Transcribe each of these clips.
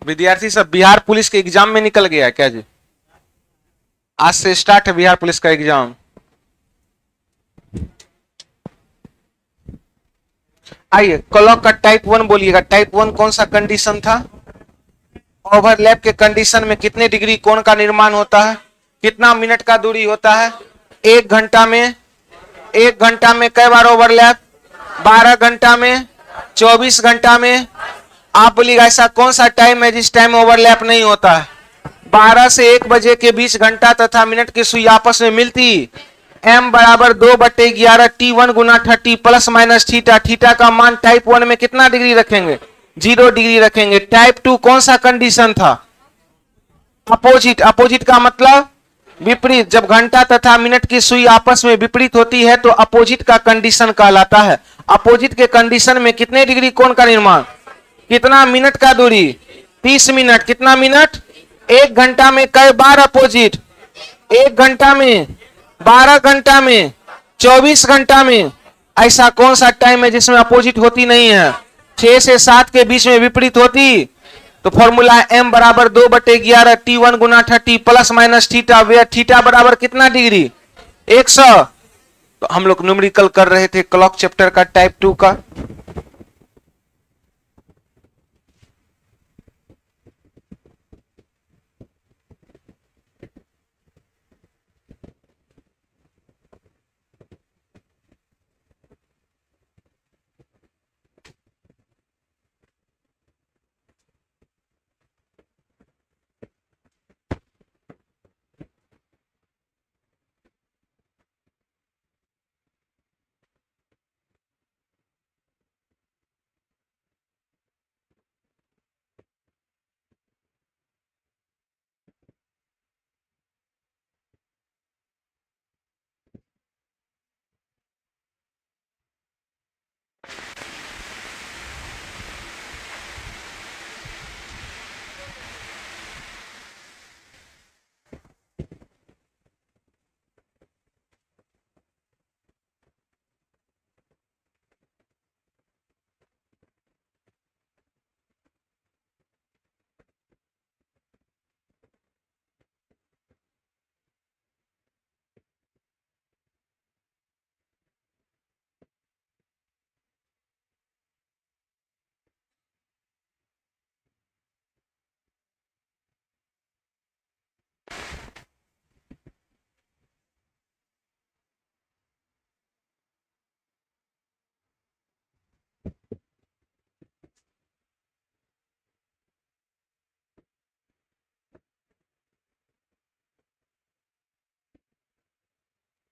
विद्यार्थी सब बिहार पुलिस के एग्जाम में निकल गया क्या जी? आज से स्टार्ट है बिहार पुलिस का एग्जाम। आइए क्लॉक का टाइप 1 बोलिएगा। टाइप 1 कौन सा कंडीशन था? ओवरलैप के कंडीशन में कितने डिग्री कोण का निर्माण होता है? कितना मिनट का दूरी होता है? 1 घंटा में 1 घंटा में कई बार ओवरलैप? 12 घंटा में? 24 घंटा में? आप बोलिएगा ऐसा कौन सा टाइम है जिस टाइम ओवरलैप नहीं होता है? 12 से 1 बजे के बीच घंटा तथा मिनट की सुई आपस में मिलती। m बराबर 2/11 t1 गुना 30 प्लस माइनस थीटा। थीटा का मान टाइप 1 में कितना डिग्री रखेंगे? 0 डिग्री रखेंगे। टाइप 2 कौन सा कंडीशन था? अपोजिट। अपोजिट का मतलब विपरीत। जब घंटा तथा मिनट की सुई आपस में विपरीत होती है तो अपोजिट का कंडीशन कहलाता है। अपोजिट के कंडीशन में कितने डिग्री कोण का निर्माण? कितना मिनट का दूरी? 30 मिनट। कितना मिनट? 1 घंटा में कई बार अपोजिट? 1 घंटा में, 12 घंटा में, 24 घंटा में। ऐसा कौन सा टाइम है जिसमें अपोजिट होती नहीं है? 6 से 7 के बीच में विपरीत होती। तो फॉर्मूला है m बराबर 2/11 t1 गुना 30 प्लस माइनस थीटा। वे थीटा बराबर कितना डिग्री? 100। तो हम लोग न्यूमेरिकल कर रहे थे क्लॉक चैप्टर का टाइप 2 का।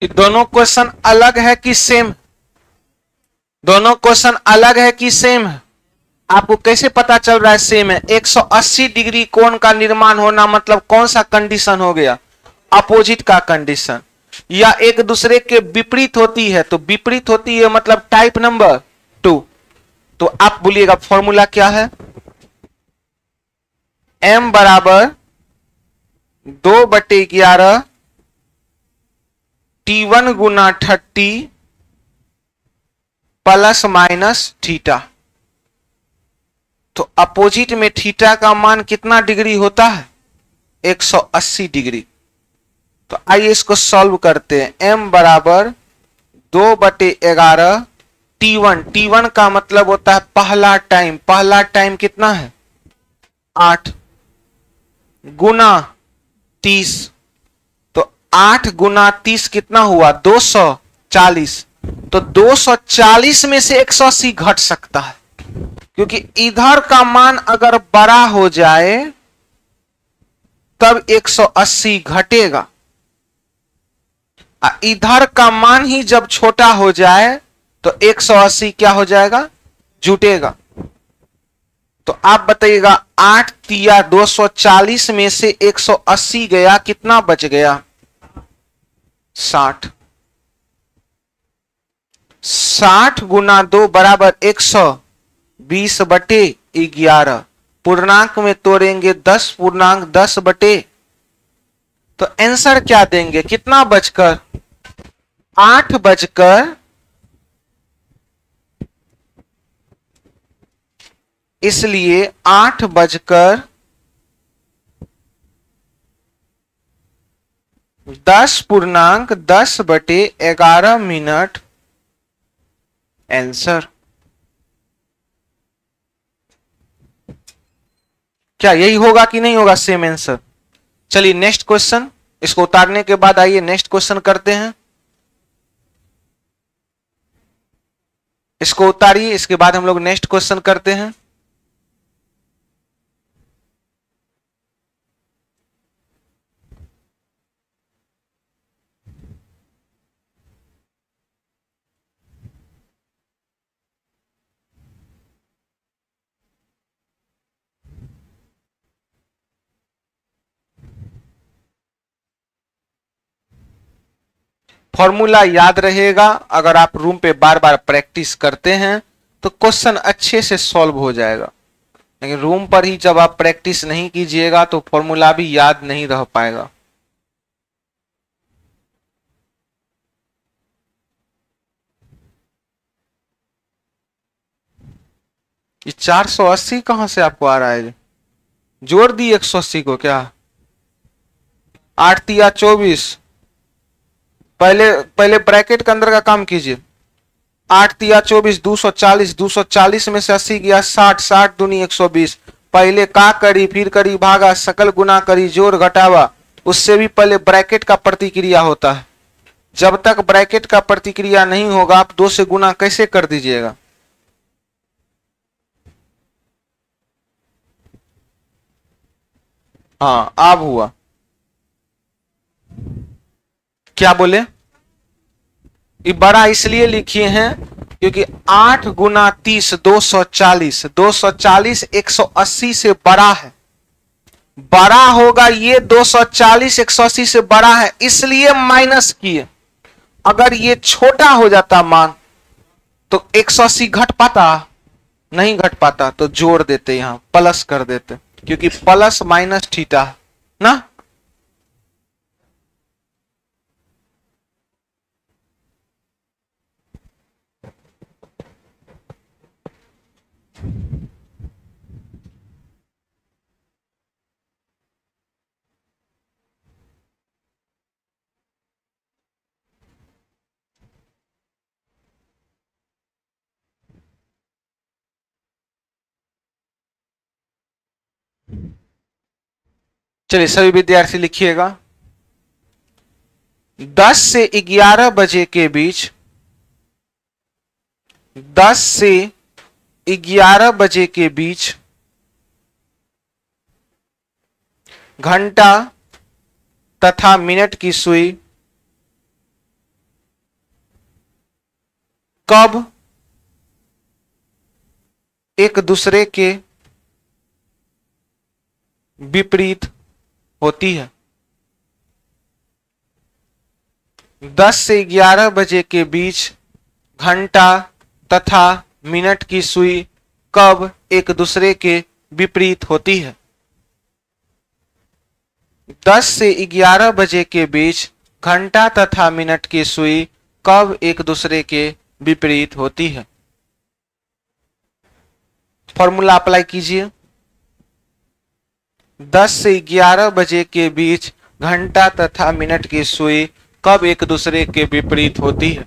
दोनों क्वेश्चन अलग है कि सेम? दोनों क्वेश्चन अलग है कि सेम है? आपको कैसे पता चल रहा है सेम है? 180 डिग्री कोण का निर्माण होना मतलब कौन सा कंडीशन हो गया? अपोजिट का कंडीशन। या एक दूसरे के विपरीत होती है तो विपरीत होती है मतलब टाइप नंबर 2। तो आप बोलिएगा फॉर्मूला क्या है? m बराबर 2/11 t1 गुना 30 प्लस माइनस थीटा। तो अपोजिट में थीटा का मान कितना डिग्री होता है? 180 डिग्री। तो आइए इसको सॉल्व करते हैं। m बराबर 2/11 t1। t1 का मतलब होता है पहला टाइम। पहला टाइम कितना है? 8 गुना 30। तो 8 गुना 30 कितना हुआ? 240। तो 240 में से 180 घट सकता है क्योंकि इधर का मान अगर बड़ा हो जाए तब 180 घटेगा। इधर का मान ही जब छोटा हो जाए तो 180 क्या हो जाएगा? जुटेगा। तो आप बताइएगा 8 तिया 240 में से 180 गया, कितना बच गया? 60। 60 गुना 2 बराबर 120/11। पूर्णांक में तोड़ेंगे 10 पूर्णांक 10/। तो आंसर क्या देंगे? कितना बचकर? 8 बजकर, इसलिए 8 बजकर 10.10/11 मिनट आंसर। क्या यही होगा कि नहीं होगा सेम आंसर? चलिए नेक्स्ट क्वेश्चन, इसको उतारने के बाद आइए नेक्स्ट क्वेश्चन करते हैं। इसको उतारिए, इसके बाद हम लोग नेक्स्ट क्वेश्चन करते हैं। फॉर्मूला याद रहेगा, अगर आप रूम पे बार बार प्रैक्टिस करते हैं तो क्वेश्चन अच्छे से सॉल्व हो जाएगा। लेकिन रूम पर ही जब आप प्रैक्टिस नहीं कीजिएगा तो फॉर्मूला भी याद नहीं रह पाएगा। ये 480 कहां से आपको आ रहा है? जोड़ दी 180 को क्या? 8 तिया 24। पहले पहले ब्रैकेट के अंदर का काम कीजिए। 8 तिया 24, 240, 240 में से 80 गया 60, 60 दूनी 120। पहले का करी, फिर करी भागा, सकल गुना करी, जोड़ घटावा। उससे भी पहले ब्रैकेट का प्रतिक्रिया होता है। जब तक ब्रैकेट का प्रतिक्रिया नहीं होगा आप 2 से गुना कैसे कर दीजिएगा? हाँ अब हुआ। क्या बोले? ये बड़ा इसलिए लिखिए हैं क्योंकि 8 गुना 30 240, 240 180 से बड़ा है। बड़ा होगा ये 240 180 से बड़ा है इसलिए माइनस किए। अगर ये छोटा हो जाता मान तो 180 घट पाता? नहीं घट पाता, तो जोड़ देते, यहां प्लस कर देते, क्योंकि प्लस माइनस थीटा ना। चलिए सभी विद्यार्थी लिखिएगा। 10 से 11 बजे के बीच, 10 से 11 बजे के बीच घंटा तथा मिनट की सुई कब एक दूसरे के विपरीत होती है? 10 से 11 बजे के बीच घंटा तथा मिनट की सुई कब एक दूसरे के विपरीत होती है? 10 से 11 बजे के बीच घंटा तथा मिनट की सुई कब एक दूसरे के विपरीत होती है? फॉर्मूला अप्लाई कीजिए। 10 से 11 बजे के बीच घंटा तथा मिनट की सुई कब एक दूसरे के विपरीत होती है?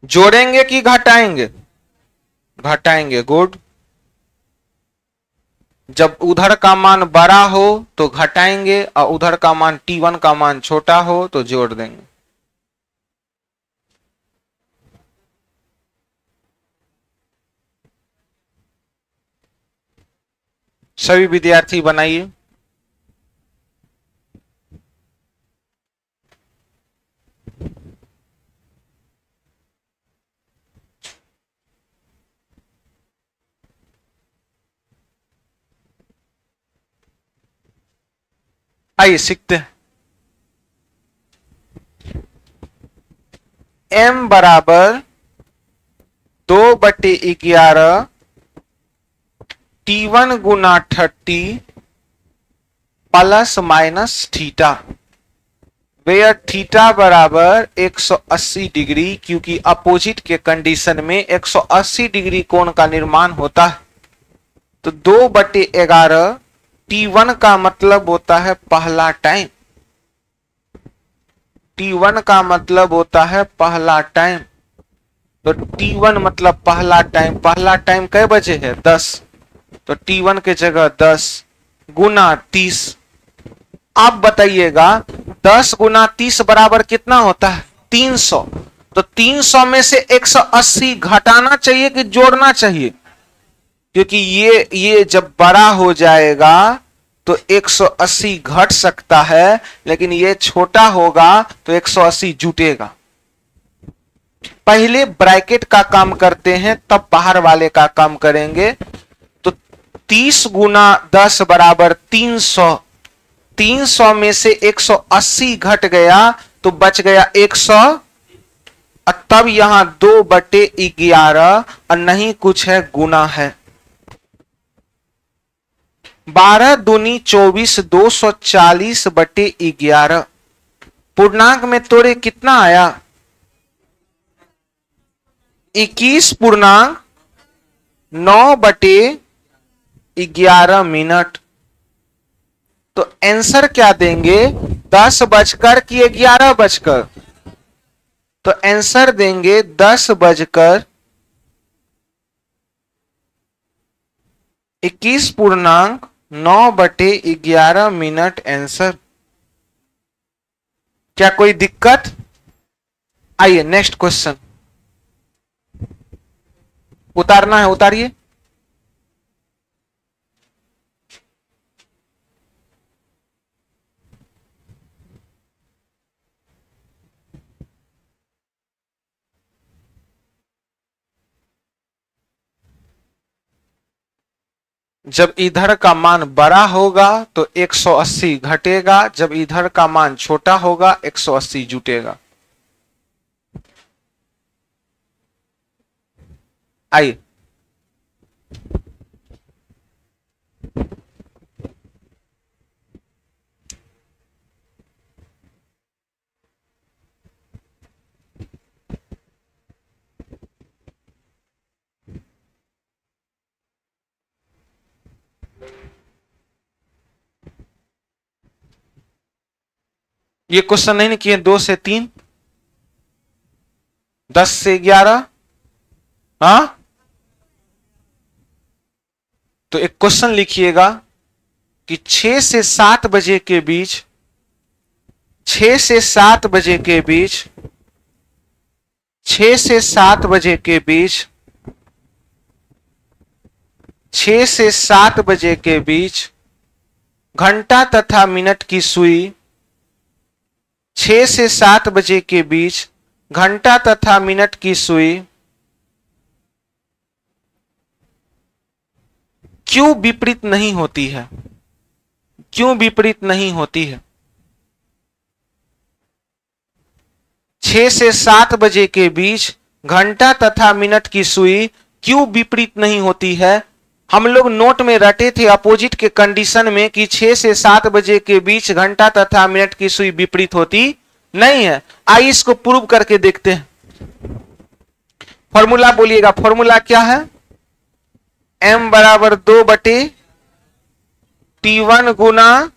जोड़ेंगे कि घटाएंगे? घटाएंगे। गुड। जब उधर का मान बड़ा हो तो घटाएंगे और उधर का मान T1 का मान छोटा हो तो जोड़ देंगे। सभी विद्यार्थी बनाइए। आइए सीखते हैं। m बराबर 2/11 T1 गुना 30 plus minus theta, where theta बराबर 180 डिग्री, क्योंकि अपोजिट के कंडीशन में 180 डिग्री कोण का निर्माण होता है। तो 2/11 T1 का मतलब होता है पहला टाइम, T1 का मतलब होता है पहला टाइम। तो T1 मतलब पहला टाइम कै बजे है 10, तो T1 के जगह 10 गुना 30। अब बताइएगा 10 गुना 30 बराबर कितना होता है 300। तो 300 में से 180 घटाना चाहिए कि जोड़ना चाहिए, क्योंकि ये जब बड़ा हो जाएगा तो 180 घट सकता है, लेकिन ये छोटा होगा तो 180 जुटेगा। पहले ब्रैकेट का काम करते हैं तब बाहर वाले का काम करेंगे। तो 30 गुना 10 बराबर 300, 300 में से 180 घट गया तो बच गया 100, और तब यहां 2/11 और नहीं कुछ है गुना है। 12 दूनी 24, 240/11 पूर्णांक में तोड़े कितना आया 21.9/11 मिनट। तो आंसर क्या देंगे 10 बजकर कि 11 बजकर, तो आंसर देंगे 10 बजकर 21.9/11 मिनट आंसर। क्या कोई दिक्कत? आइए नेक्स्ट क्वेश्चन उतारना है, उतारिए। जब इधर का मान बड़ा होगा तो 180 घटेगा, जब इधर का मान छोटा होगा 180 जुटेगा। आइए ये क्वेश्चन नहीं किए 2 से 3, 10 से 11, हाँ तो एक क्वेश्चन लिखिएगा कि 6 से 7 बजे के बीच, 6 से 7 बजे के बीच, 6 से 7 बजे के बीच, 6 से 7 बजे के बीच घंटा तथा मिनट की सुई, 6 से 7 बजे के बीच घंटा तथा मिनट की सुई क्यों विपरीत नहीं होती है, क्यों विपरीत नहीं होती है? 6 से 7 बजे के बीच घंटा तथा मिनट की सुई क्यों विपरीत नहीं होती है? हम लोग नोट में रटे थे अपोजिट के कंडीशन में कि 6 से 7 बजे के बीच घंटा तथा मिनट की सुई विपरीत होती नहीं है। आइए इसको प्रूव करके देखते हैं। फॉर्मूला बोलिएगा, फॉर्मूला क्या है? m बराबर 2/T1 गुना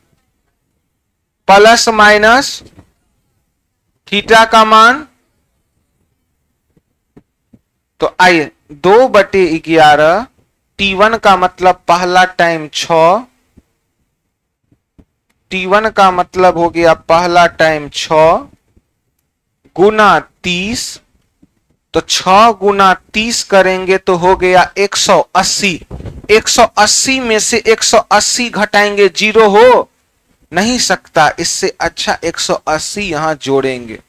प्लस माइनस थीटा का मान। तो आइए 2/11 T1 का मतलब पहला टाइम 6, T1 का मतलब हो गया पहला टाइम 6 गुना 30। तो 6 गुना 30 करेंगे तो हो गया 180। 180 में से 180 घटाएंगे, 0 हो नहीं सकता, इससे अच्छा 180 यहां जोड़ेंगे।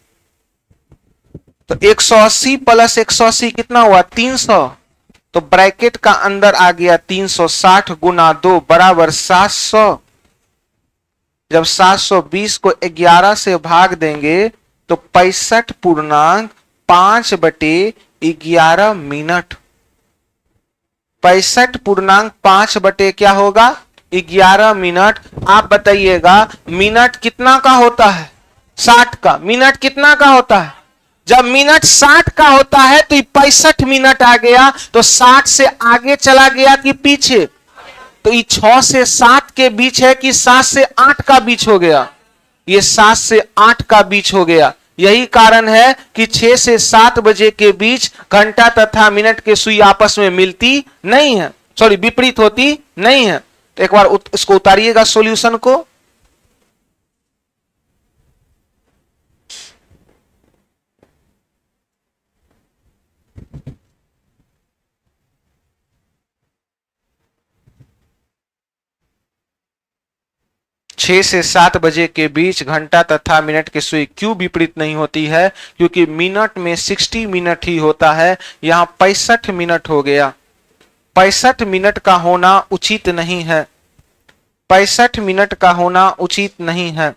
तो 180 प्लस 180 कितना हुआ 300। तो ब्रैकेट का अंदर आ गया 360 गुना 2 बराबर 700। जब 720 को 11 से भाग देंगे तो 65 पूर्णांक 5/11 65.5 बटे क्या होगा 11 मिनट। आप बताइएगा मिनट कितना का होता है 60 का। मिनट कितना का होता है? जब मिनट 60 का होता है तो 65 मिनट आ गया, तो 60 से आगे चला गया कि पीछे? तो ये 6 से 7 के बीच है कि 7 से 8 का बीच हो गया? ये 7 से 8 का बीच हो गया। यही कारण है कि 6 से 7 बजे के बीच घंटा तथा मिनट के सुई आपस में मिलती नहीं है, सॉरी विपरीत होती नहीं है। तो एक बार इसको उतारिएगा सॉल्यूशन को। छह से 7 बजे के बीच घंटा तथा मिनट की सुई क्यों विपरीत नहीं होती है? क्योंकि मिनट में 60 मिनट ही होता है, यहां 65 मिनट हो गया। 65 मिनट का होना उचित नहीं है, 65 मिनट का होना उचित नहीं है।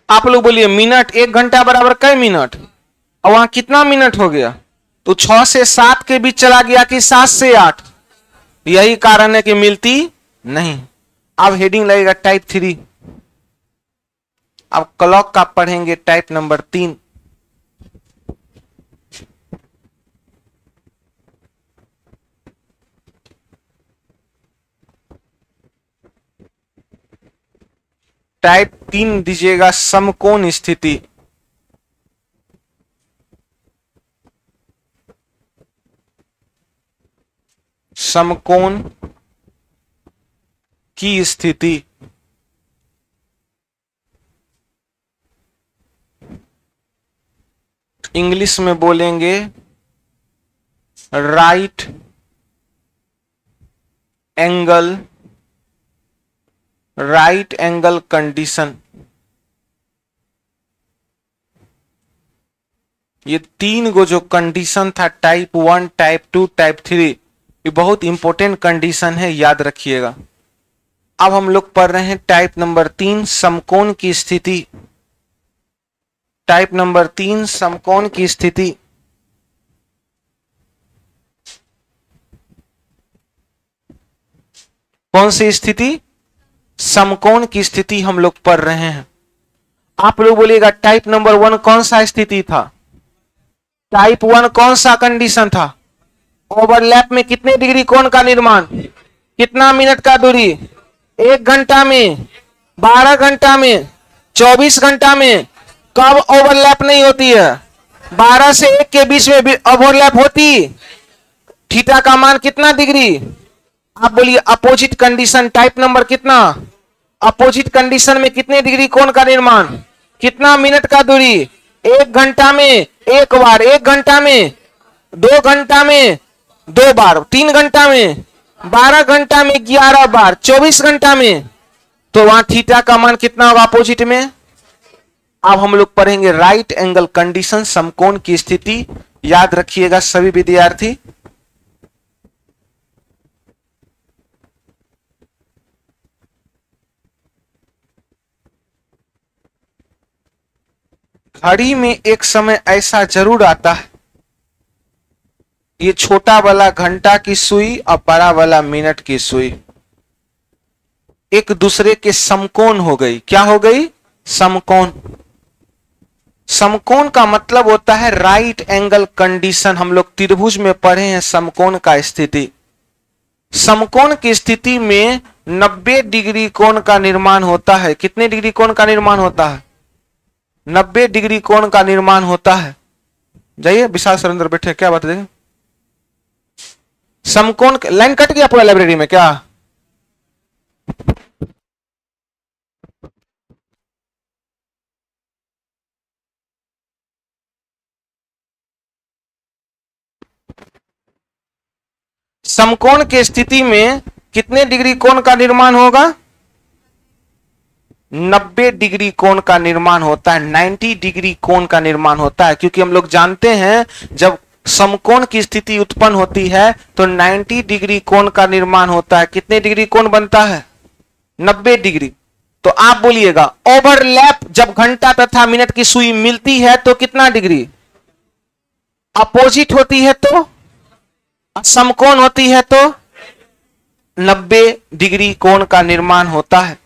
आप लोग बोलिए मिनट 1 घंटा बराबर कई मिनट, और वहां कितना मिनट हो गया? तो 6 से 7 के बीच चला गया कि 7 से 8? यही कारण है कि मिलती नहीं। अब हेडिंग लगेगा टाइप 3। अब क्लॉक का पढ़ेंगे टाइप नंबर 3। टाइप 3 दीजिएगा समकोण स्थिति। समकोण की स्थिति। इंग्लिश में बोलेंगे राइट एंगल कंडीशन। ये 3 गो जो कंडीशन था टाइप 1, टाइप 2, टाइप 3, ये बहुत इंपॉर्टेंट कंडीशन है, याद रखिएगा। अब हम लोग पढ़ रहे हैं टाइप नंबर 3 समकोण की स्थिति। टाइप नंबर 3 समकोण की स्थिति। कौन सी स्थिति? समकोण की स्थिति हम लोग पढ़ रहे हैं। आप लोग बोलिएगा टाइप नंबर 1 कौन सा स्थिति था? टाइप 1 कौन सा कंडीशन था? ओवरलैप में कितने डिग्री कोण का निर्माण, कितना मिनट का दूरी, 1 घंटा में, 12 घंटा में, 24 घंटा में। कब ओवरलैप नहीं होती है? 12 से 1 के बीच में ओवरलैप होती। थीटा का मान कितना डिग्री? आप बोलिए अपोजिट कंडीशन टाइप नंबर कितना? अपोजिट कंडीशन में कितने डिग्री कोण का निर्माण, कितना मिनट का दूरी, 1 घंटा में 1 बार, 1 घंटा में, 2 घंटा में 2 बार, 3 घंटा में, 12 घंटा में 11 बार, 24 घंटा में। तो वहां थीटा का मान कितना होगा अपोजिट में? अब हम लोग पढ़ेंगे राइट एंगल कंडीशन समकोण की स्थिति। याद रखिएगा सभी विद्यार्थी। घड़ी में एक समय ऐसा जरूर आता है, ये छोटा वाला घंटा की सुई और बड़ा वाला मिनट की सुई एक दूसरे के समकोण हो गई। क्या हो गई? समकोण। समकोण का मतलब होता है राइट एंगल कंडीशन। हम लोग त्रिभुज में पढ़े हैं समकोण का स्थिति। समकोण की स्थिति में 90 डिग्री कोण का निर्माण होता है। कितने डिग्री कोण का निर्माण होता है? 90 डिग्री कोण का निर्माण होता है। जाइए विशाल सर अंदर बैठे, क्या बात है? समकोण लाइन कट गया पूरा लाइब्रेरी में क्या? समकोण की स्थिति में कितने डिग्री कोण का निर्माण होगा? 90 डिग्री कोण का निर्माण होता है, 90 डिग्री कोण का निर्माण होता है। क्योंकि हम लोग जानते हैं जब समकोण की स्थिति उत्पन्न होती है तो 90 डिग्री कोण का निर्माण होता है। कितने डिग्री कोण बनता है? 90 डिग्री। तो आप बोलिएगा ओवरलैप जब घंटा तथा मिनट की सुई मिलती है तो कितना डिग्री? अपोजिट होती है तो? समकोण होती है तो 90 डिग्री कोण का निर्माण होता है।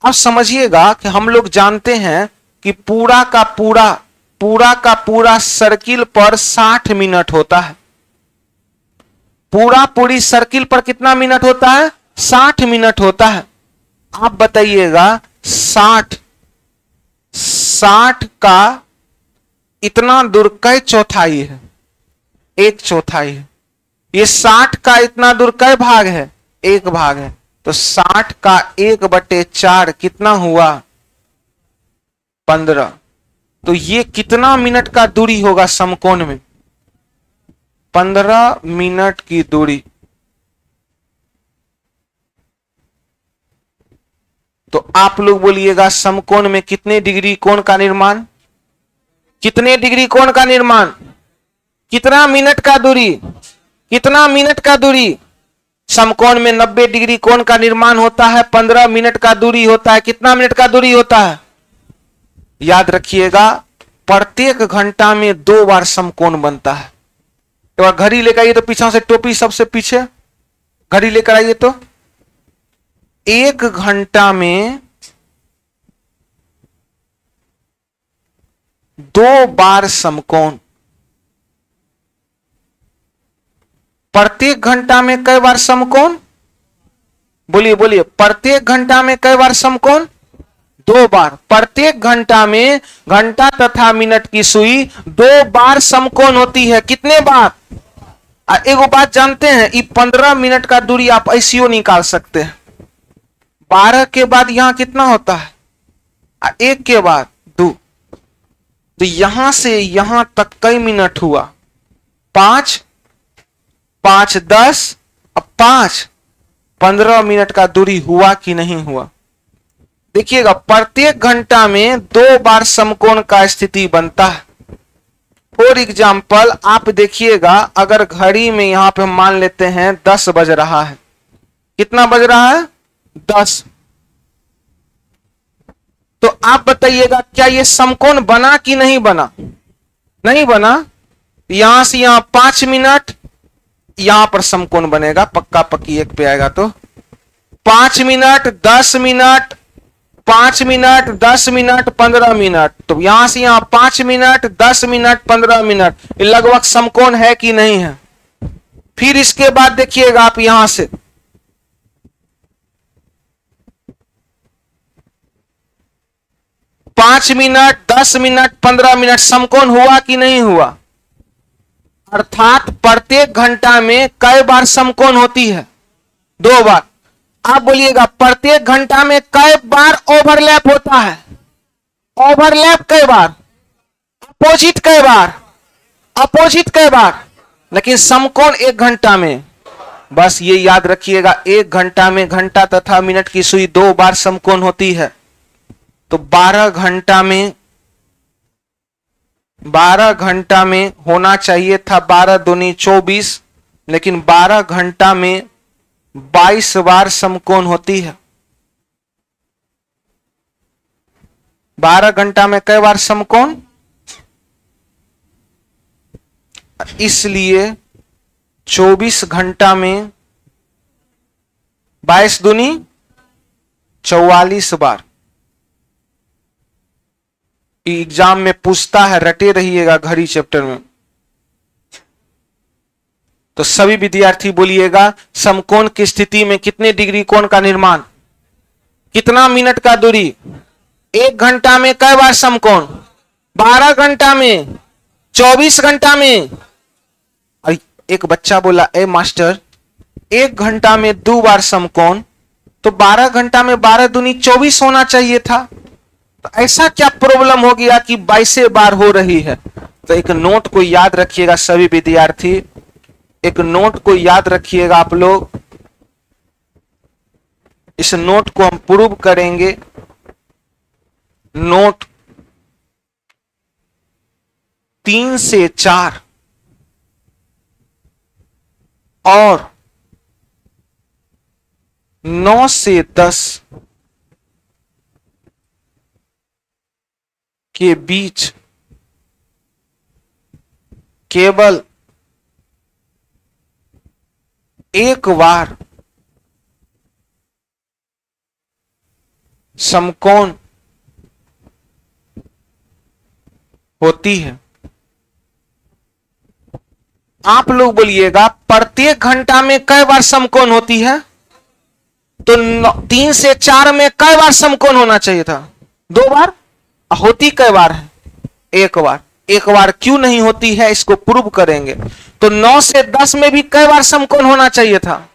अब समझिएगा कि हम लोग जानते हैं कि पूरा का पूरा सर्किल पर 60 मिनट होता है। पूरी सर्किल पर कितना मिनट होता है? 60 मिनट होता है। आप बताइएगा 60 का इतना दूर कै चौथाई है? 1/4 है। ये 60 का इतना दूर कै भाग है? 1 भाग है। तो 60 का 1/4 कितना हुआ? 15। तो ये कितना मिनट का दूरी होगा समकोण में? 15 मिनट की दूरी। तो आप लोग बोलिएगा समकोण में कितने डिग्री कोण का निर्माण? कितने डिग्री कोण का निर्माण? कितना मिनट का दूरी? कितना मिनट का दूरी? समकोण में 90 डिग्री कोण का निर्माण होता है, 15 मिनट का दूरी होता है। कितना मिनट का दूरी होता है? याद रखिएगा प्रत्येक घंटा में 2 बार समकोण बनता है। एक बार घड़ी लेकर आइए तो पीछे से टोपी सबसे पीछे घड़ी लेकर आइए तो 1 घंटा में 2 बार समकोण। प्रत्येक घंटा में कई बार समकोण? बोलिए बोलिए, प्रत्येक घंटा में कई बार समकोण? 2 बार। प्रत्येक घंटा में घंटा तथा मिनट की सुई 2 बार समकोण होती है। कितने बार? एक बात जानते हैं, ये 15 मिनट का दूरी आप ऐसी निकाल सकते हैं। 12 के बाद यहां कितना होता है? 1 के बाद 2। तो यहां से यहां तक कई मिनट हुआ? 5 5 10 अब 5 15 मिनट का दूरी हुआ कि नहीं हुआ? देखिएगा प्रत्येक घंटा में 2 बार समकोण का स्थिति बनता है। फॉर एग्जाम्पल आप देखिएगा अगर घड़ी में यहां पे मान लेते हैं 10 बज रहा है। कितना बज रहा है? 10। तो आप बताइएगा क्या ये समकोण बना कि नहीं बना? नहीं बना। यहां से यहां 5 मिनट, यहां पर समकोण बनेगा, पक्का पक्की 1 पे आएगा तो 5 minute 10 minute 5 minute 10 minute 15 minute. तो यहां से यहां 5 मिनट 10 मिनट 15 मिनट, ये लगभग समकोण है कि नहीं है? फिर इसके बाद देखिएगा आप यहां से 5 मिनट 10 मिनट 15 मिनट, समकोण हुआ कि नहीं हुआ? अर्थात प्रत्येक घंटा में कई बार समकोण होती है? 2 बार। आप बोलिएगा प्रत्येक घंटा में कई बार ओवरलैप होता है? ओवरलैप कई बार? अपोजिट कई बार? अपोजिट कई बार? लेकिन समकोण 1 घंटा में। बस ये याद रखिएगा 1 घंटा में घंटा तथा मिनट की सुई 2 बार समकोण होती है। तो 12 घंटा में होना चाहिए था 12 दूनी 24, लेकिन 12 घंटा में 22 बार समकोण होती है। 12 घंटा में कई बार समकोण? इसलिए 24 घंटा में 22 दूनी 44 बार। एग्जाम में पूछता है, रटे रहिएगा घड़ी चैप्टर में। तो सभी विद्यार्थी बोलिएगा समकोण की स्थिति में कितने डिग्री कोण का निर्माण? कितना मिनट का दूरी? 1 घंटा में कई बार समकोण? 12 घंटा में? 24 घंटा में? एक बच्चा बोला, ए मास्टर 1 घंटा में 2 बार समकोण, तो 12 घंटा में 12 दूनी 24 होना चाहिए था। तो ऐसा क्या प्रॉब्लम हो गया कि 22 बार हो रही है? तो एक नोट को याद रखिएगा सभी विद्यार्थी, एक नोट को याद रखिएगा आप लोग, इस नोट को हम प्रूव करेंगे। नोट 3 से 4 और 9 से 10 के बीच केवल एक बार समकोण होती है। आप लोग बोलिएगा प्रत्येक घंटा में कई बार समकोण होती है? तो 3 से 4 में कई बार समकोण होना चाहिए था? 2 बार। होती कई बार है? एक बार। एक बार क्यों नहीं होती है, इसको प्रूव करेंगे। तो 9 से 10 में भी कई बार समकोण होना चाहिए था?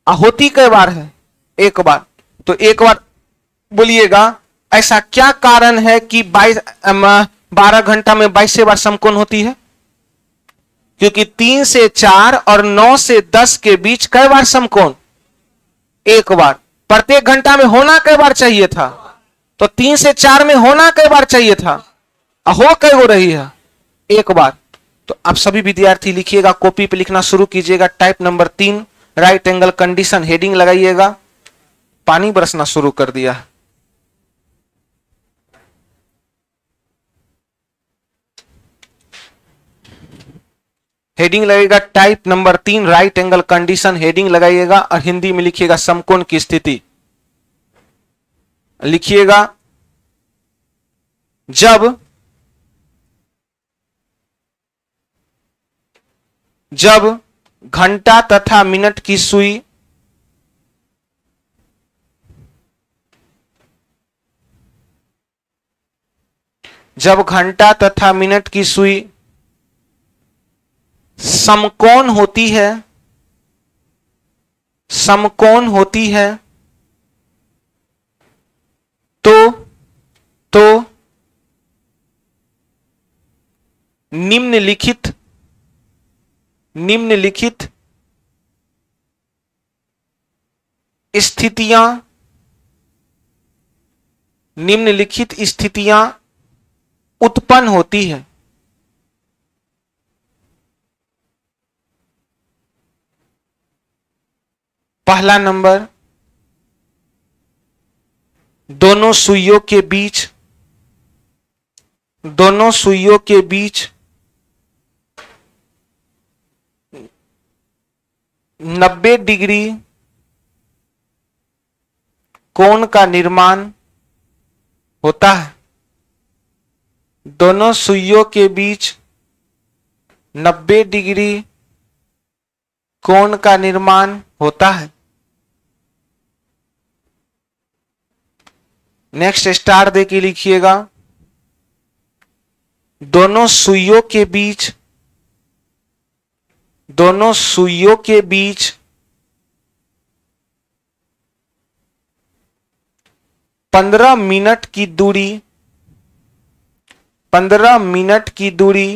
होती कई बार है? एक बार। तो एक बार बोलिएगा ऐसा क्या कारण है कि 12 घंटा में 22 बार समकोण होती है? क्योंकि 3 से 4 और 9 से 10 के बीच कई बार समकोण? एक बार। प्रत्येक घंटा में होना कई बार चाहिए था? तो 3 से 4 में होना कई बार चाहिए था? हो कई हो रही है? एक बार। तो आप सभी विद्यार्थी लिखिएगा, कॉपी पे लिखना शुरू कीजिएगा। Type number 3 right angle condition, heading लगाइएगा। पानी बरसना शुरू कर दिया। हेडिंग लगेगा type number 3 right angle condition, heading लगाइएगा और हिंदी में लिखिएगा समकोण की स्थिति। लिखिएगा जब घंटा तथा मिनट की सुई जब घंटा तथा मिनट की सुई समकोण होती है, समकोण होती है, तो निम्नलिखित स्थितियां उत्पन्न होती है। पहला नंबर, दोनों सुइयों के बीच 90 डिग्री कोण का निर्माण होता है। दोनों सुइयों के बीच 90 डिग्री कोण का निर्माण होता है। नेक्स्ट स्टार दे के लिखिएगा, दोनों सुइयों के बीच 15 मिनट की दूरी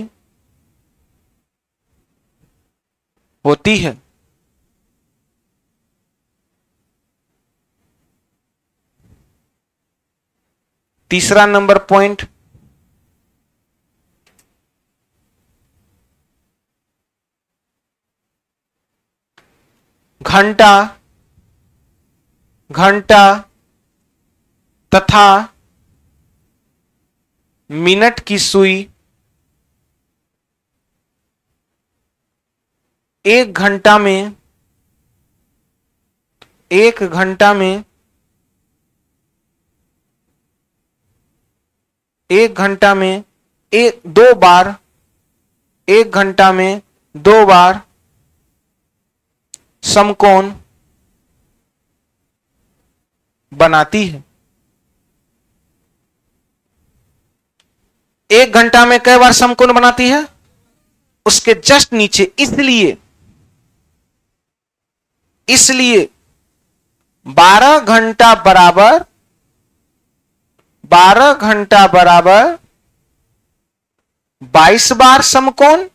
होती है। तीसरा नंबर पॉइंट, घंटा तथा मिनट की सुई 1 घंटा में 2 बार समकोण बनाती है। 1 घंटा में कई बार समकोण बनाती है? उसके जस्ट नीचे, इसलिए 12 घंटा बराबर 22 बार समकोण,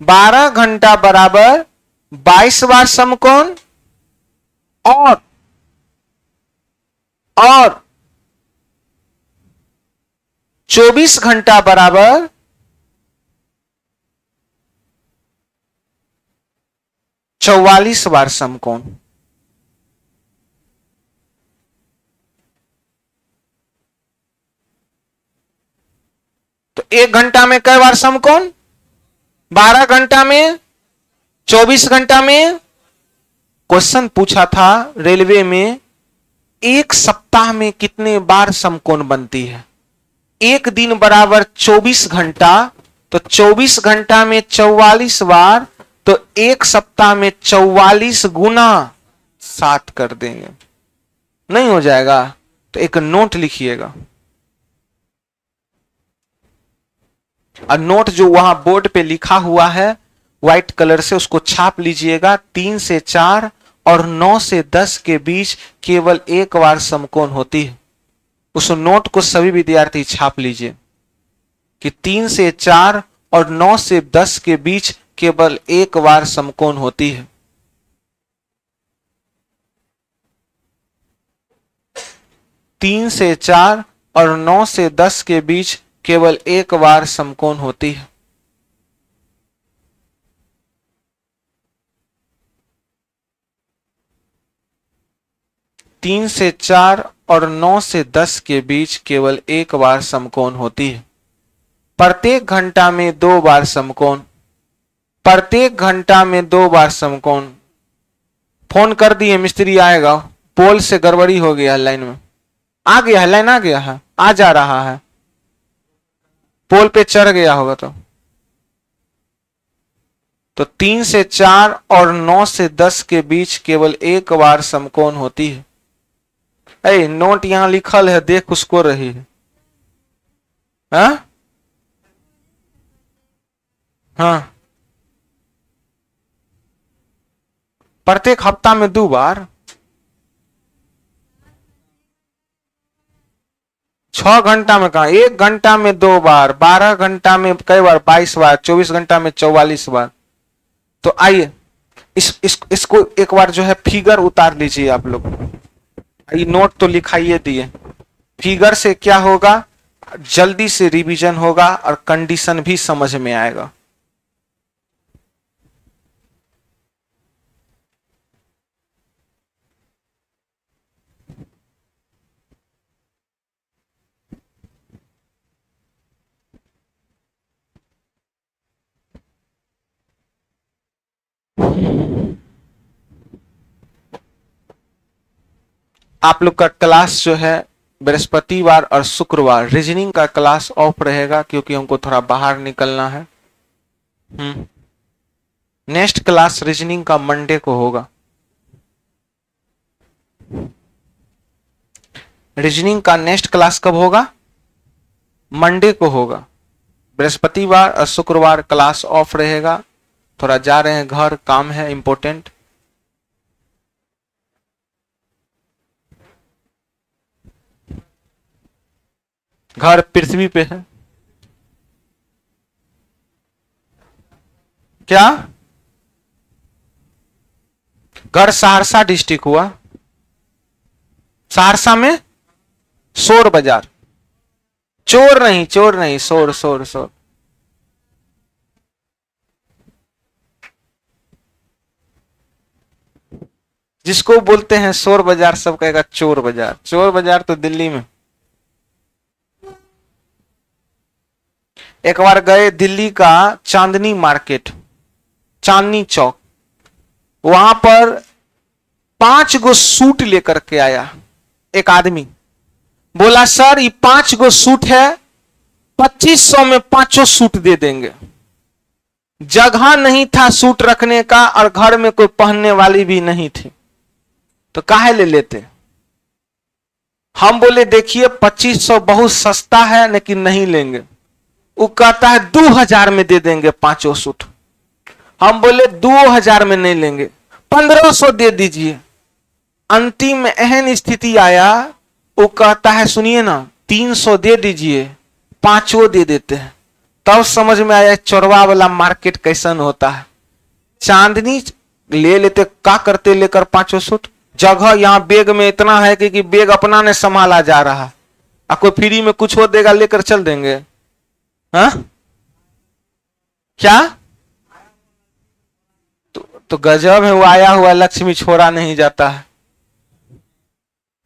12 घंटा बराबर 22 बार समकोण और 24 घंटा बराबर 44 बार समकोण। तो 1 घंटा में कई बार समकोण? 12 घंटा में, 24 घंटा में। क्वेश्चन पूछा था रेलवे में, एक सप्ताह में कितने बार समकोण बनती है? एक दिन बराबर 24 घंटा, तो 24 घंटा में 44 बार, तो एक सप्ताह में 44 गुना 7 कर देंगे। नहीं हो जाएगा तो एक नोट लिखिएगा, और नोट जो वहां बोर्ड पे लिखा हुआ है व्हाइट कलर से उसको छाप लीजिएगा। 3 से 4 और 9 से 10 के बीच केवल एक बार समकोण होती है। उस नोट को सभी विद्यार्थी छाप लीजिए कि 3 से 4 और 9 से 10 के बीच केवल एक बार समकोण होती है। तीन से 4 और 9 से 10 के बीच केवल एक बार समकोण होती है। तीन से 4 और 9 से 10 के बीच केवल एक बार समकोण होती है। प्रत्येक घंटा में 2 बार समकोण, प्रत्येक घंटा में 2 बार समकोण। फोन कर दिए, मिस्त्री आएगा। पोल से गड़बड़ी हो गया है, लाइन में आ गया है, लाइन आ गया है, आ जा रहा है, पोल पे चढ़ गया होगा। तो 3 से 4 और 9 से 10 के बीच केवल एक बार समकोण होती है। ऐ नोट यहां लिखल है, देख उसको रही है। हाँ, प्रत्येक हफ्ता में 2 बार, 6 घंटा में कहा, 1 घंटा में 2 बार, 12 घंटा में कई बार 22 बार, 24 घंटा में 44 बार। तो आइए इसको एक बार जो है फिगर उतार लीजिए आप लोग। ये नोट तो लिखाइए दिए, फिगर से क्या होगा, जल्दी से रिवीजन होगा और कंडीशन भी समझ में आएगा। आप लोग का क्लास जो है बृहस्पतिवार और शुक्रवार रीजनिंग का क्लास ऑफ रहेगा, क्योंकि हमको थोड़ा बाहर निकलना है। नेक्स्ट क्लास रीजनिंग का मंडे को होगा। रीजनिंग का नेक्स्ट क्लास कब होगा? मंडे को होगा। बृहस्पतिवार और शुक्रवार क्लास ऑफ रहेगा। थोड़ा जा रहे हैं घर, काम है इंपॉर्टेंट। घर पृथ्वी पे है क्या? घर सहरसा डिस्ट्रिक्ट हुआ। सहरसा में शोर बाजार, चोर नहीं, चोर नहीं, शोर शोर शोर। जिसको बोलते हैं शोर बाजार, सब कहेगा चोर बाजार। चोर बाजार तो दिल्ली में। एक बार गए दिल्ली का चांदनी मार्केट, चांदनी चौक, वहां पर 5 गो सूट लेकर के आया एक आदमी। बोला सर ये 5 गो सूट है, 2500 में 5 सूट दे देंगे। जगह नहीं था सूट रखने का और घर में कोई पहनने वाली भी नहीं थी, तो काहे ले लेते। हम बोले देखिए 2500 बहुत सस्ता है लेकिन नहीं लेंगे। वो कहता है 2000 में दे देंगे 5 सूट। हम बोले 2000 में नहीं लेंगे, 1500 दे दीजिए। अंतिम में एहन स्थिति आया, वो कहता है सुनिए ना 300 दे दीजिए, 5 दे देते हैं। तब समझ में आया चोरवा वाला मार्केट कैसन होता है। चांदनी ले लेते, का करते लेकर 500 सूट। जगह यहाँ बैग में इतना है कि बैग अपना ने संभाला जा रहा है, और कोई फ्री में कुछ हो देगा लेकर चल देंगे। हाँ क्या तो गजब है, वो आया हुआ लक्ष्मी छोड़ा नहीं जाता है।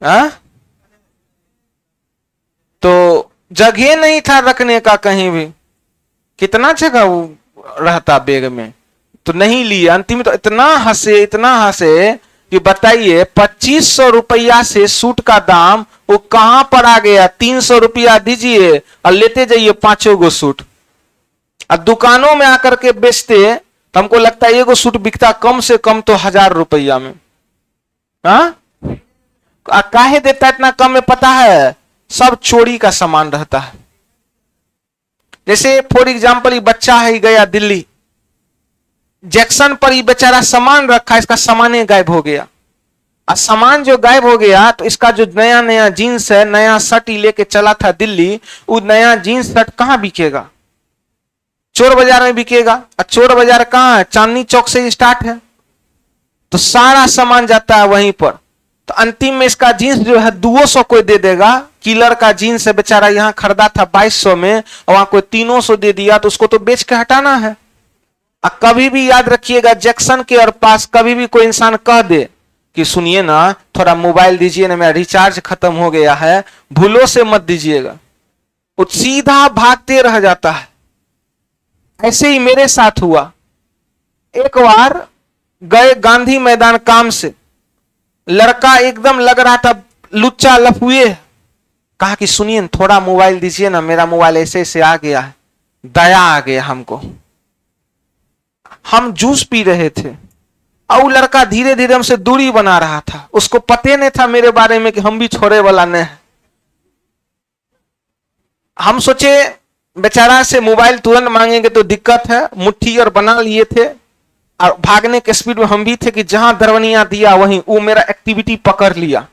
हाँ तो जगह नहीं था रखने का कहीं भी, कितना जगह वो रहता बैग में, तो नहीं लिए। अंतिम तो इतना हंसे कि बताइए 2500 रुपया से सूट का दाम वो कहां पर आ गया। 300 रुपया दीजिए और लेते जाइए 5 गो सूट। अब दुकानों में आकर के बेचते तो हमको लगता है एगो सूट बिकता कम से कम तो 1000 रुपया में। हाँ काहे देता इतना कम में, पता है सब चोरी का सामान रहता है। जैसे फॉर एग्जाम्पल ये बच्चा है, गया दिल्ली, जैक्सन पर ये बेचारा सामान रखा, इसका सामान गायब हो गया। और सामान जो गायब हो गया तो इसका जो नया नया जीन्स है, नया शर्ट ही लेके चला था दिल्ली, वो नया जीन्स शर्ट कहां बिकेगा? चोर बाजार में बिकेगा। और चोर बाजार कहां है? चांदनी चौक से स्टार्ट है, तो सारा सामान जाता है वहीं पर। तो अंतिम में इसका जीन्स जो है 200 कोई दे देगा। किलर का जीन्स है बेचारा, यहां खरीदा था 2200 में और वहां कोई 300 दे दिया, तो उसको तो बेच के हटाना है। और कभी भी याद रखिएगा, जैक्सन के और पास कभी भी कोई इंसान कह दे कि सुनिए ना थोड़ा मोबाइल दीजिए ना, मेरा रिचार्ज खत्म हो गया है, भूलों से मत दीजिएगा, वो सीधा भागते रह जाता है। ऐसे ही मेरे साथ हुआ। एक बार गए गांधी मैदान काम से, लड़का एकदम लग रहा था लुच्चा लफुए, कहा कि सुनिए थोड़ा मोबाइल दीजिए ना, मेरा मोबाइल ऐसे ऐसे आ गया है। दया आ गया हमको। हम जूस पी रहे थे और वो लड़का धीरे धीरे हमसे दूरी बना रहा था। उसको पते नहीं था मेरे बारे में कि हम भी छोड़े वाला नहीं है। हम सोचे बेचारा से मोबाइल तुरंत मांगेंगे तो दिक्कत है, मुट्ठी और बना लिए थे। और भागने के स्पीड में हम भी थे कि जहां दरवनिया दिया वहीं वो मेरा एक्टिविटी पकड़ लिया।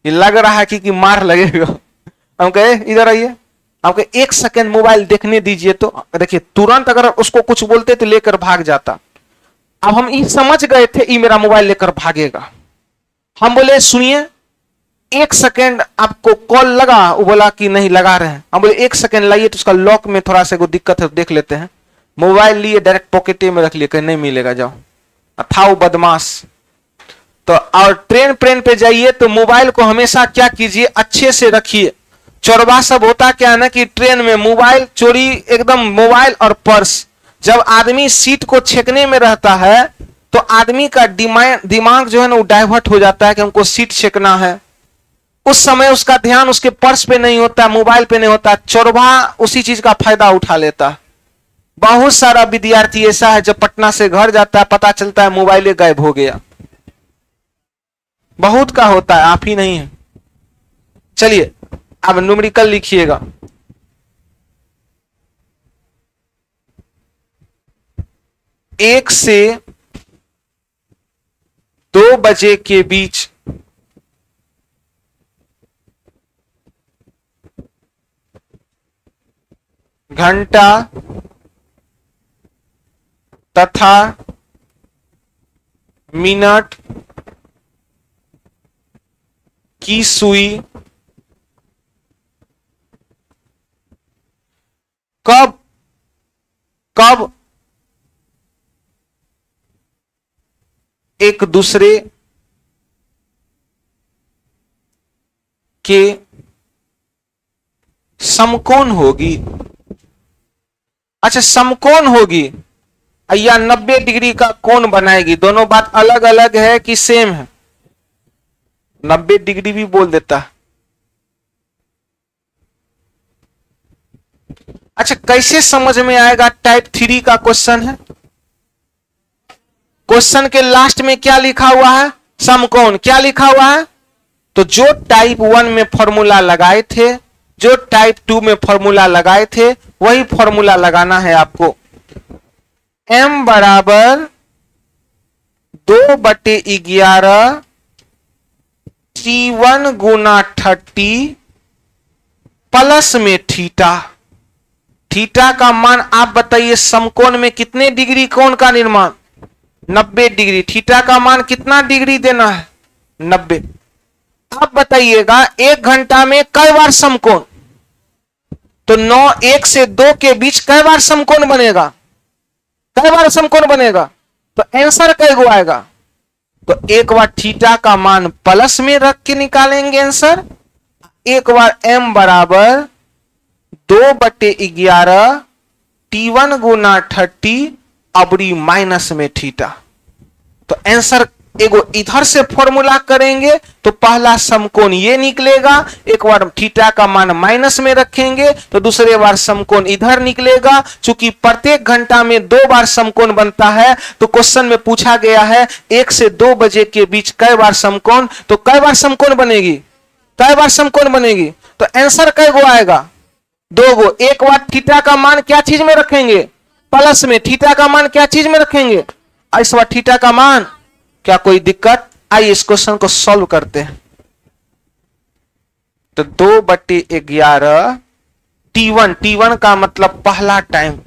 ये लग रहा है कि मार लगेगा। हम कहे इधर आइए, आपके 1 सेकंड मोबाइल देखने दीजिए। तो देखिए तुरंत अगर उसको कुछ बोलते तो लेकर भाग जाता। अब हम ये समझ गए थे ये मेरा मोबाइल लेकर भागेगा। हम बोले सुनिए 1 सेकंड आपको कॉल लगा? वो बोला कि नहीं लगा रहे हैं। हम बोले 1 सेकंड लाइए, तो उसका लॉक में थोड़ा सा दिक्कत है, देख लेते हैं। मोबाइल लिए डायरेक्ट पॉकेट में रख लिए, कहीं नहीं मिलेगा जाओ। था वो बदमाश। तो और ट्रेन पे जाइए तो मोबाइल को हमेशा क्या कीजिए, अच्छे से रखिए। चोरबा सब होता क्या है ना कि ट्रेन में मोबाइल चोरी, एकदम मोबाइल और पर्स। जब आदमी सीट को छेकने में रहता है तो आदमी का दिमाग जो है ना वो डाइवर्ट हो जाता है कि हमको सीट छेकना है। उस समय उसका ध्यान उसके पर्स पे नहीं होता, मोबाइल पे नहीं होता। चोरबा उसी चीज का फायदा उठा लेता है। बहुत सारा विद्यार्थी ऐसा है जब पटना से घर जाता है पता चलता है मोबाइल गायब हो गया। बहुत का होता है, आप ही नहीं है। चलिए अब न्यूमेरिकल लिखिएगा। एक से 2 बजे के बीच घंटा तथा मिनट की सुई कब कब एक दूसरे के समकोण होगी। अच्छा समकोण होगी या 90 डिग्री का कोण बनाएगी, दोनों बात अलग अलग है कि सेम है? 90 डिग्री भी बोल देता है। अच्छा कैसे समझ में आएगा? टाइप 3 का क्वेश्चन है। क्वेश्चन के लास्ट में क्या लिखा हुआ है? समकोण। क्या लिखा हुआ है? तो जो टाइप 1 में फॉर्मूला लगाए थे, जो टाइप 2 में फॉर्मूला लगाए थे, वही फॉर्मूला लगाना है आपको। m बराबर 2/11 T1 गुना 30 प्लस में थीटा। थीटा का मान आप बताइए समकोण में कितने डिग्री कोण का निर्माण? 90 डिग्री। थीटा का मान कितना डिग्री देना है? 90। आप बताइएगा 1 घंटा में कई बार समकोण? तो 1 से 2 के बीच कई बार समकोण बनेगा? कई बार समकोण बनेगा? तो आंसर कई गो आएगा? तो एक बार थीटा का मान प्लस में रख के निकालेंगे आंसर। एक बार m बराबर 2/11 T1 गुना 30 अबरी माइनस में थीटा। तो आंसर एगो इधर से फॉर्मूला करेंगे तो पहला समकोण ये निकलेगा, एक बार थीटा का मान माइनस में रखेंगे तो दूसरे बार समकोण इधर निकलेगा। चूंकि प्रत्येक घंटा में 2 बार समकोण बनता है तो क्वेश्चन में पूछा गया है 1 से 2 बजे के बीच कई बार समकोण, तो कई बार समकोण बनेगी? कई बार समकोण बनेगी? तो आंसर कई गो आएगा? 2 गो। एक बार थीटा का मान क्या चीज में रखेंगे? प्लस में। थीटा का मान क्या चीज में रखेंगे? इस बार थीटा का मान। क्या कोई दिक्कत? आइए इस क्वेश्चन को सॉल्व करते हैं। तो 2/11 T1 का मतलब पहला टाइम।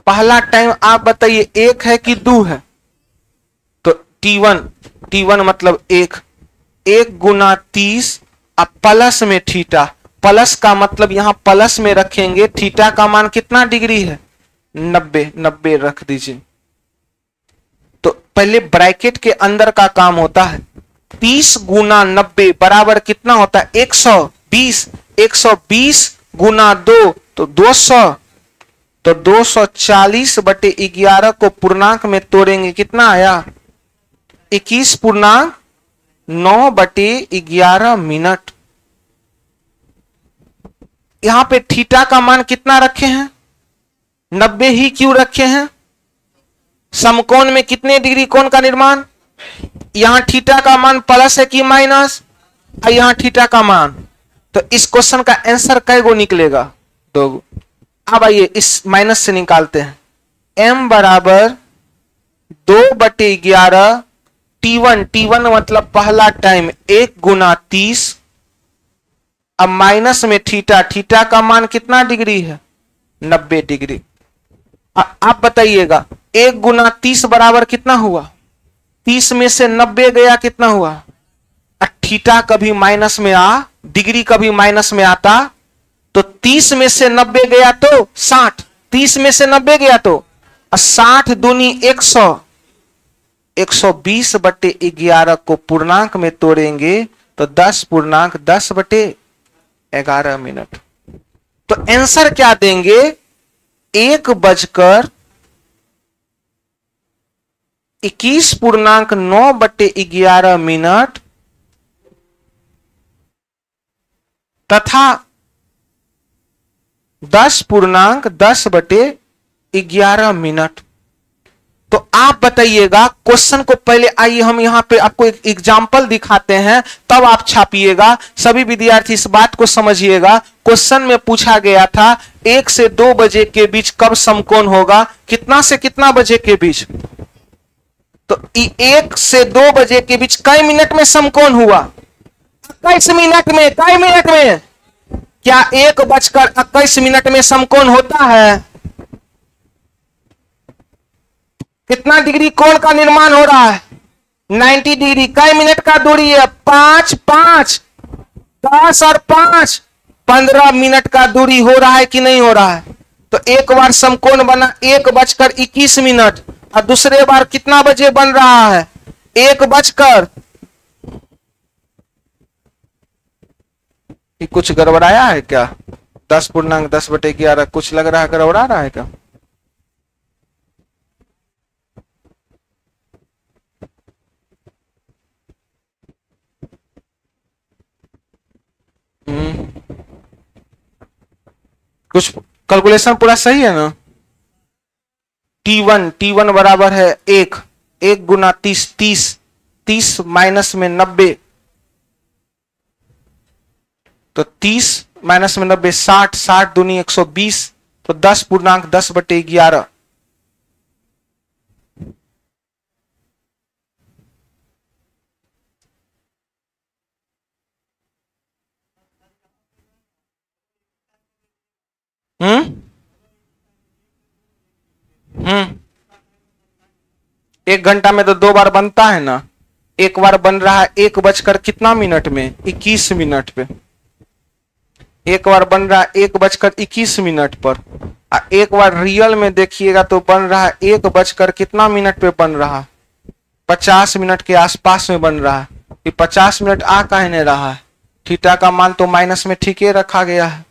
पहला टाइम आप बताइए 1 है कि 2 है? तो T1 मतलब 1 गुना 30 अब प्लस में थीटा। प्लस का मतलब यहां प्लस में रखेंगे। थीटा का मान कितना डिग्री है? 90 रख दीजिए। तो पहले ब्रैकेट के अंदर का काम होता है। 30 गुना 90 बराबर कितना होता है? 120। 120 गुना 2 तो 200। तो 240/11 को पूर्णांक में तोड़ेंगे, कितना आया? 21.9/11 मिनट। यहां पे थीटा का मान कितना रखे हैं? 90 ही क्यों रखे हैं? समकोण में कितने डिग्री कोण का निर्माण? यहां थीटा का मान प्लस है कि माइनस? यहां थीटा का मान। तो इस क्वेश्चन का आंसर कै गो निकलेगा? 2 गो। अब आइए इस माइनस से निकालते हैं। m बराबर 2/11 T1 मतलब पहला टाइम 1 गुना 30। अब माइनस में थीटा का मान कितना डिग्री है? 90 डिग्री। आप बताइएगा 1 गुना 30 बराबर कितना हुआ? 30 में से 90 गया, कितना हुआ? थीटा कभी माइनस में डिग्री कभी माइनस में आता तो 30 में से 90 गया तो 60। 30 में से 90 गया तो 60 दूनी 100। 120/11 को पूर्णांक में तोड़ेंगे तो 10.10/11 मिनट। तो आंसर क्या देंगे? 1:21.9/11 मिनट तथा 10.10/11 मिनट। तो आप बताइएगा क्वेश्चन को पहले आइए हम यहां पे आपको एक एग्जाम्पल दिखाते हैं, तब आप छापिएगा। सभी विद्यार्थी इस बात को समझिएगा। क्वेश्चन में पूछा गया था 1 से 2 बजे के बीच कब समकोण होगा? कितना से कितना बजे के बीच? तो 1 से 2 बजे के बीच कई मिनट में समकोण हुआ? 21 मिनट में। कई मिनट में? क्या 1:21 में समकोण होता है? कितना डिग्री कोण का निर्माण हो रहा है? 90 डिग्री। कई मिनट का दूरी है? 5 10 और 5 15 मिनट का दूरी हो रहा है कि नहीं हो रहा है? तो एक बार समकोण बना 1:21 और दूसरे बार कितना बजे बन रहा है? 1 कुछ गड़बड़ाया है क्या? 10.10/11 कुछ लग रहा है गड़बड़ा रहा है क्या? कुछ कैलकुलेशन पूरा सही है ना? T1 बराबर है 1 गुना 30 माइनस में 90 तो 30 माइनस में 90 60 दूनी 120 तो 10.10/11। हम्म हम्म 1 घंटा में तो 2 बार बनता है ना। एक बार बन रहा है 1 बजकर कितना मिनट में, 21 मिनट पे। एक बार बन रहा है 1 बजकर 21 मिनट पर। एक बार रियल में देखिएगा तो बन रहा है 1 बजकर कितना मिनट पे बन रहा है, 50 मिनट के आसपास में बन रहा है। ये 50 मिनट आ काहे नहीं रहा है, थीटा का मान तो माइनस में ठीक ही रखा गया है।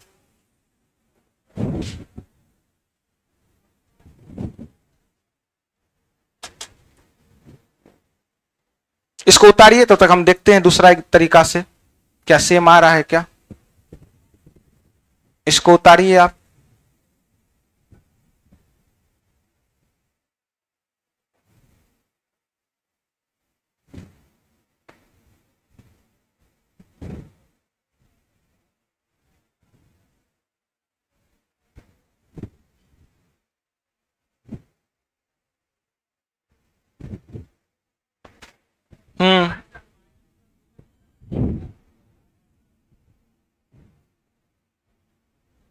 इसको उतारिए तब तक हम देखते हैं दूसरा एक तरीका से क्या सेम आ रहा है क्या। इसको उतारिए आप।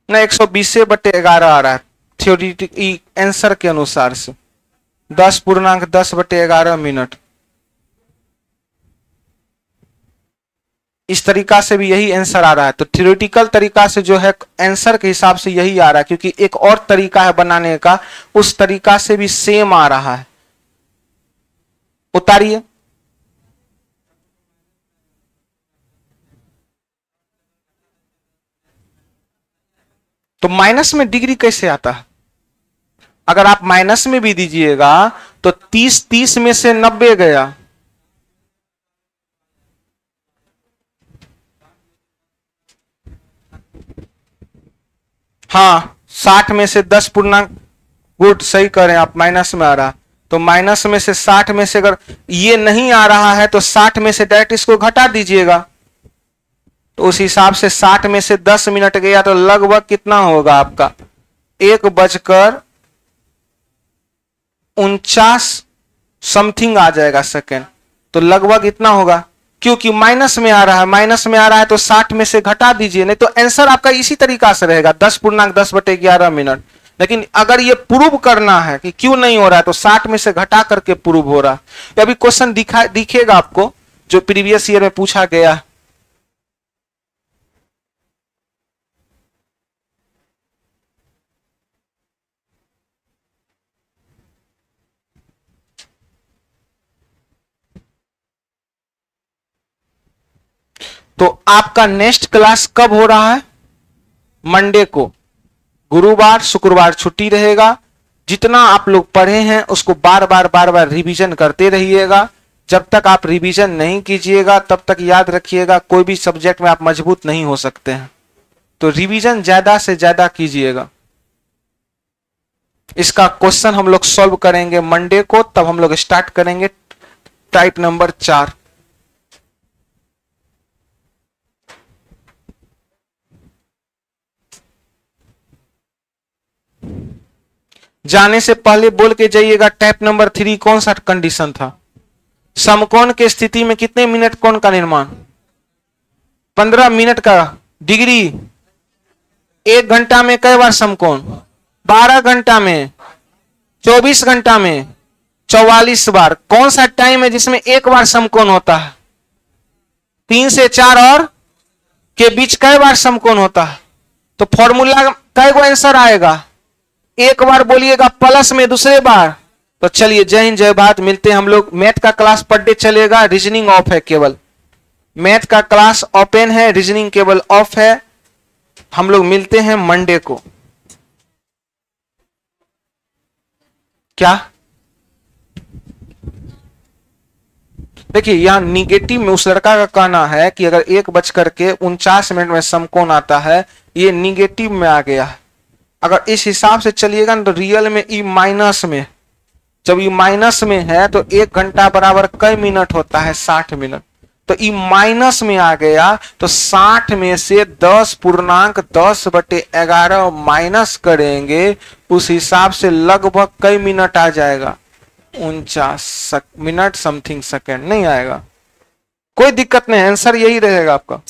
ना 120/11 आ रहा है थ्योरेटिक आंसर के अनुसार से 10.10/11 मिनट। इस तरीका से भी यही आंसर आ रहा है। तो थ्योरेटिकल तरीका से जो है आंसर के हिसाब से यही आ रहा है, क्योंकि एक और तरीका है बनाने का, उस तरीका से भी सेम आ रहा है। उतारिए। तो माइनस में डिग्री कैसे आता है? अगर आप माइनस में भी दीजिएगा तो 30 में से 90 गया, हाँ 60 में से 10 पूर्णांक, गुड सही करें आप, माइनस में आ रहा। तो माइनस में से 60 में से अगर ये नहीं आ रहा है तो 60 में से डायरेक्ट इसको घटा दीजिएगा। तो उस हिसाब से 60 में से 10 मिनट गया तो लगभग कितना होगा आपका 1:49 समथिंग आ जाएगा सेकेंड। तो लगभग इतना होगा, क्योंकि माइनस में आ रहा है, माइनस में आ रहा है तो 60 में से घटा दीजिए, नहीं तो आंसर आपका इसी तरीका से रहेगा 10.10/11 मिनट। लेकिन अगर ये प्रूव करना है कि क्यों नहीं हो रहा है तो 60 में से घटा करके प्रूव हो रहा है। अभी क्वेश्चन दिखेगा आपको जो प्रीवियस ईयर में पूछा गया। तो आपका नेक्स्ट क्लास कब हो रहा है? मंडे को। गुरुवार शुक्रवार छुट्टी रहेगा। जितना आप लोग पढ़े हैं उसको बार बार रिवीजन करते रहिएगा। जब तक आप रिवीजन नहीं कीजिएगा तब तक याद रखिएगा कोई भी सब्जेक्ट में आप मजबूत नहीं हो सकते हैं। तो रिवीजन ज्यादा से ज्यादा कीजिएगा। इसका क्वेश्चन हम लोग सॉल्व करेंगे मंडे को, तब हम लोग स्टार्ट करेंगे टाइप नंबर 4। जाने से पहले बोल के जाइएगा टाइप नंबर 3 कौन सा कंडीशन था? समकोण के स्थिति में कितने मिनट कोण का निर्माण? 15 मिनट का डिग्री। 1 घंटा में कई बार समकोण? 12 घंटा में, 24 घंटा में 44 बार। कौन सा टाइम है जिसमें 1 बार समकोण होता है? 3 से 4 और के बीच कई बार समकोण होता है? तो फॉर्मूला कई गो आंसर आएगा? एक बार बोलिएगा प्लस में दूसरे बार। तो चलिए जय हिंद जय भारत, मिलते हैं हम लोग। मैथ का क्लास पर डे चलेगा, रीजनिंग ऑफ है केवल। मैथ का क्लास ओपन है, रीजनिंग केवल ऑफ है। हम लोग मिलते हैं मंडे को। क्या देखिए यहां निगेटिव में उस लड़का का कहना है कि अगर 1:49 में समकोण आता है, ये निगेटिव में आ गया है। अगर इस हिसाब से चलिएगा ना तो रियल में ई माइनस में, जब ई माइनस में है तो 1 घंटा बराबर कई मिनट होता है? 60 मिनट। तो ई माइनस में आ गया तो 60 में से 10.10/11 माइनस करेंगे, उस हिसाब से लगभग कई मिनट आ जाएगा? 49 मिनट समथिंग सेकेंड नहीं आएगा। कोई दिक्कत नहीं, आंसर यही रहेगा आपका।